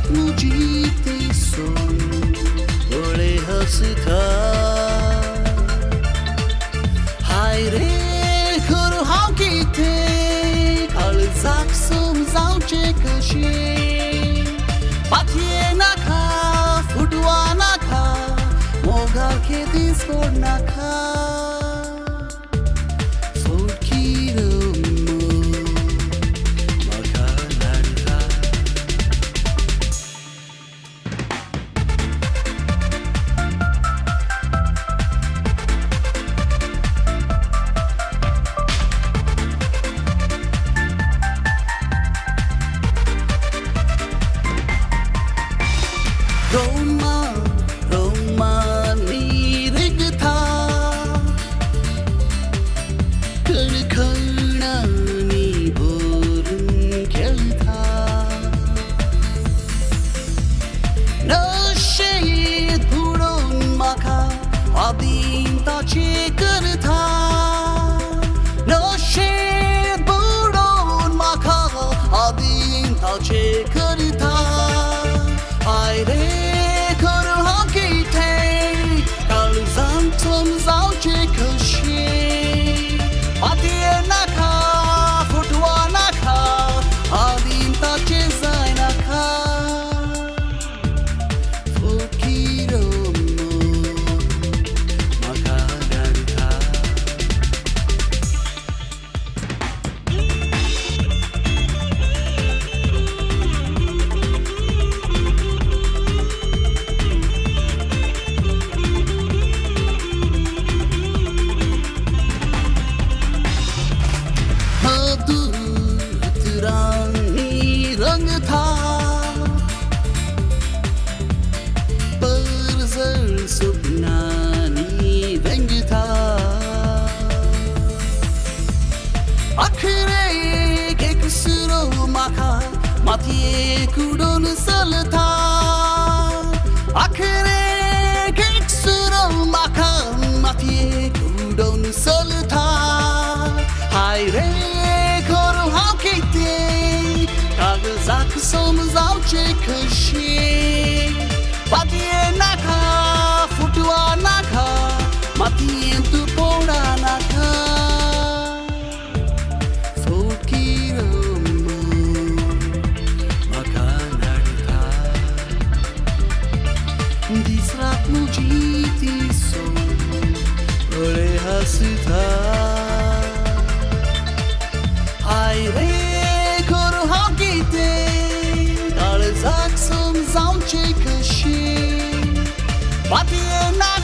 Mujite son boleh hasita hai re khur hao kite kal zak sum zau che kashi pathie na kha fudwa na kha mogar ke diskor na kha Roma ni rigtha karkhana ni borun kheltha nashe dhudon makha adin ta che kartha nashe dhudon makha adin ta che kartha ai re Some zao che kashi Patie na kha Futwa na kha Adin ta che zai na kha Fukiro mo Maka gartha रंग था परजल सुपनानी रंग था आखिरे के कुसरो माखा माथिए कुडोन सल था आखिरे के कुसरो माखा माथिए कुडोन सल था हाय रे खोरो हाउ केते Zak som zau che kashi Patie na kha Futwa na kha Matien tu pora na kha Fukiro mo Maka nartha Disrat mujiti son Ole hasita Hai re Zak som zau che kashi Patie na